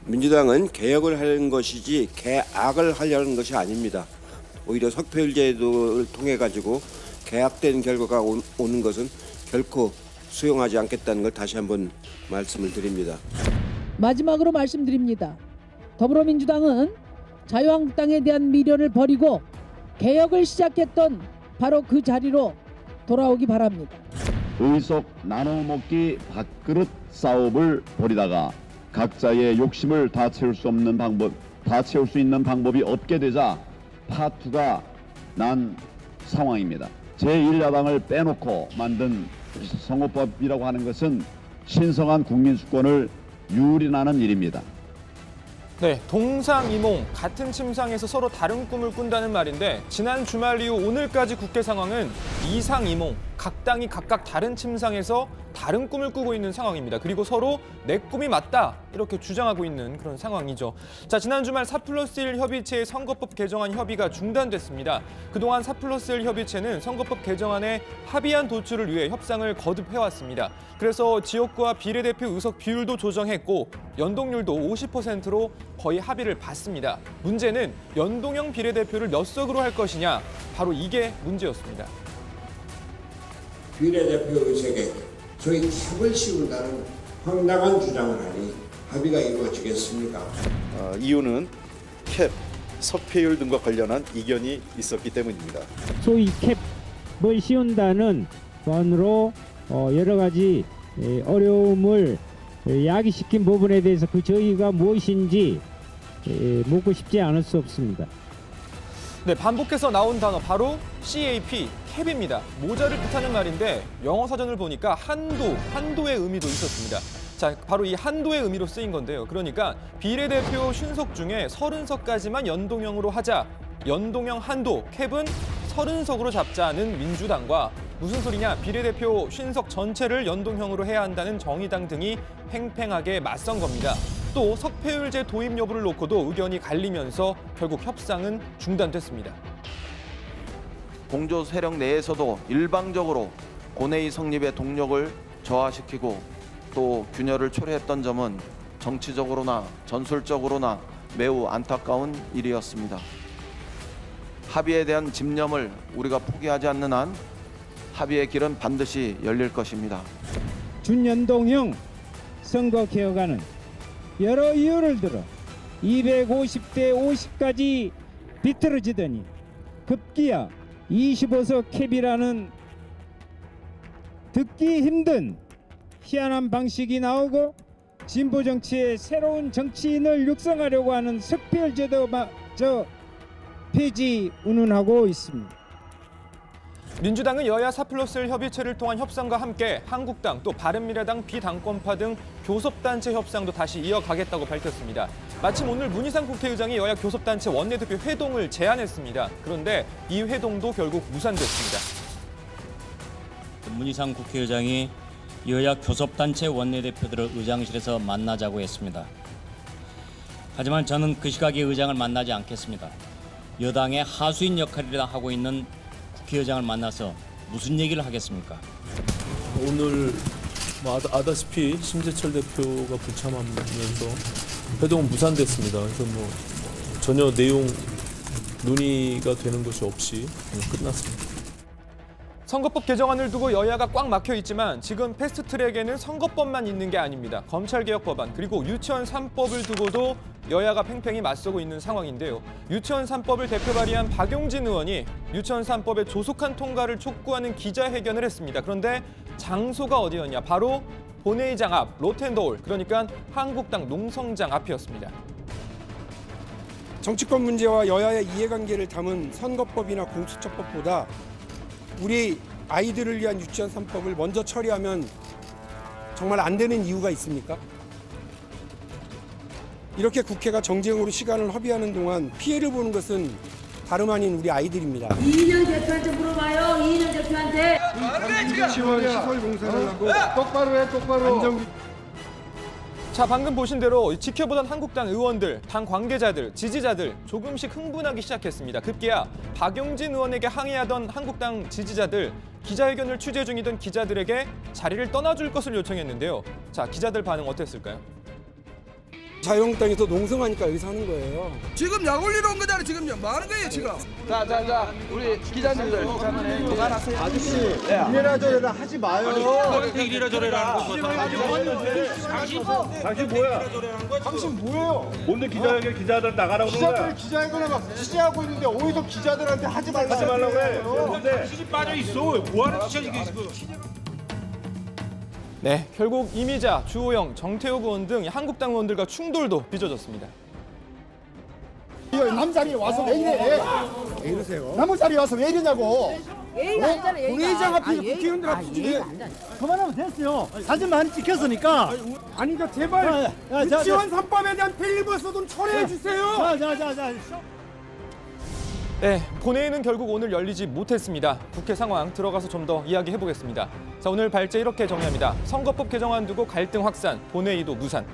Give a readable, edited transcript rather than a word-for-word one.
민주당은 개혁을 하는 것이지 개악을 하려는 것이 아닙니다. 오히려 석패율제도를 통해 가지고 개악된 결과가 오는 것은 결코 수용하지 않겠다는 걸 다시 한번 말씀을 드립니다. 마지막으로 말씀드립니다. 더불어민주당은 자유한국당에 대한 미련을 버리고 개혁을 시작했던 바로 그 자리로 돌아오기 바랍니다. 의석 나눠먹기 밥그릇 싸움을 벌이다가 각자의 욕심을 다 채울 수 있는 방법이 없게 되자 파투가 난 상황입니다. 제1야당을 빼놓고 만든 선거법이라고 하는 것은 신성한 국민주권을 유린하는 일입니다. 네, 동상이몽, 같은 침상에서 서로 다른 꿈을 꾼다는 말인데 지난 주말 이후 오늘까지 국회 상황은 이상이몽, 각 당이 각각 다른 침상에서 다른 꿈을 꾸고 있는 상황입니다. 그리고 서로 내 꿈이 맞다 이렇게 주장하고 있는 그런 상황이죠. 자, 지난 주말 4+1 협의체의 선거법 개정안 협의가 중단됐습니다. 그동안 4+1 협의체는 선거법 개정안에 합의안 도출을 위해 협상을 거듭해왔습니다. 그래서 지역구와 비례대표 의석 비율도 조정했고 연동률도 50%로 거의 합의를 봤습니다. 문제는 연동형 비례대표를 몇 석으로 할 것이냐, 바로 이게 문제였습니다. 비례대표 의석에 저희 캡을 씌운다는 황당한 주장을 하니 합의가 이루어지겠습니까? 이유는 캡, 석패율 등과 관련한 이견이 있었기 때문입니다. 소위 캡을 씌운다는 건으로 여러 가지 어려움을 야기시킨 부분에 대해서 그 저희가 무엇인지 묻고 싶지 않을 수 없습니다. 네, 반복해서 나온 단어 바로 CAP, 캡입니다. 모자를 뜻하는 말인데 영어 사전을 보니까 한도의 의미도 있었습니다. 자, 바로 이 한도의 의미로 쓰인 건데요. 그러니까 비례대표 50석 중에 30석까지만 연동형으로 하자. 연동형 한도, 캡은 30석으로 잡자는 민주당과 무슨 소리냐, 비례대표 50석 전체를 연동형으로 해야 한다는 정의당 등이 팽팽하게 맞선 겁니다. 또 석패율제 도입 여부를 놓고도 의견이 갈리면서 결국 협상은 중단됐습니다. 공조 세력 내에서도 일방적으로 본회의 성립의 동력을 저하시키고 또 균열을 초래했던 점은 정치적으로나 전술적으로나 매우 안타까운 일이었습니다. 합의에 대한 집념을 우리가 포기하지 않는 한 합의의 길은 반드시 열릴 것입니다. 준연동형 선거 개혁안은 여러 이유를 들어 250대 50까지 비틀어지더니 급기야 25석 캡이라는 듣기 힘든 희한한 방식이 나오고 진보 정치의 새로운 정치인을 육성하려고 하는 석패율제도마저 폐지 운운하고 있습니다. 민주당은 여야 4+1 협의체를 통한 협상과 함께 한국당 또 바른미래당 비당권파 등 교섭단체 협상도 다시 이어가겠다고 밝혔습니다. 마침 오늘 문희상 국회의장이 여야 교섭단체 원내대표 회동을 제안했습니다. 그런데 이 회동도 결국 무산됐습니다. 문희상 국회의장이 여야 교섭단체 원내대표들을 의장실에서 만나자고 했습니다. 하지만 저는 그 시각에 의장을 만나지 않겠습니다. 여당의 하수인 역할이라 하고 있는 국회의장을 만나서 무슨 얘기를 하겠습니까? 오늘 아다시피 심재철 대표가 불참하면서 회동은 무산됐습니다. 그래서 전혀 내용 논의가 되는 것이 없이 끝났습니다. 선거법 개정안을 두고 여야가 꽉 막혀 있지만 지금 패스트트랙에는 선거법만 있는 게 아닙니다. 검찰개혁 법안 그리고 유치원 3법을 두고도 여야가 팽팽히 맞서고 있는 상황인데요. 유치원 3법을 대표 발의한 박용진 의원이 유치원 3법의 조속한 통과를 촉구하는 기자회견을 했습니다. 그런데 장소가 어디였냐? 바로 본회의장 앞 로텐더홀, 그러니까 한국당 농성장 앞이었습니다. 정치권 문제와 여야의 이해관계를 담은 선거법이나 공수처법보다 우리 아이들을 위한 유치원 3법을 먼저 처리하면 정말 안 되는 이유가 있습니까? 이렇게 국회가 정쟁으로 시간을 허비하는 동안 피해를 보는 것은 다름 아닌 우리 아이들입니다. 이인영 대표한테 물어봐요. 이인영 대표한테. 시설 공사를 하고 똑바로 해, 똑바로. 자, 방금 보신 대로 지켜보던 한국당 의원들, 당 관계자들, 지지자들 조금씩 흥분하기 시작했습니다. 급기야 박용진 의원에게 항의하던 한국당 지지자들, 기자회견을 취재 중이던 기자들에게 자리를 떠나줄 것을 요청했는데요. 자, 기자들 반응 어땠을까요? 자유한국당에서 농성하니까 여기서 하는 거예요. 지금 약 올리러 온 거잖아요. 지금 뭐 하는 거예요 지금? 자, 우리 기자님들 아저씨 이래라 저래라 하지 마요. 이리라 저리라 하는 거. 당신 뭐야? 당신 뭐예요? 뭔데 기자회견 기자들 나가라고 그러는 거야? 기자들 기자회견을 취재하고 있는데 어디서 기자들한테 하지 말라고 그래? 뭔데? 빠져 있어. 뭐 하는 짓이야 이게 지금. 네, 결국 이미자, 주호영, 정태욱 의원 등 한국당 의원들과 충돌도 빚어졌습니다. 남 자리에 와서 왜 이래? 왜 이러세요? 남의 자리에 와서 왜 이러냐고? 예의가 아니잖아. 국회의장 앞에서 국회의원들 앞에 그만하면 됐어요. 사진 많이 찍혔으니까. 아니 그러니까 제발 유치원 3법에 대한 필리버스터 좀 철회해 주세요. 자. 네, 본회의는 결국 오늘 열리지 못했습니다. 국회 상황 들어가서 좀 더 이야기해 보겠습니다. 자, 오늘 발제 이렇게 정리합니다. 선거법 개정안 두고 갈등 확산, 본회의도 무산.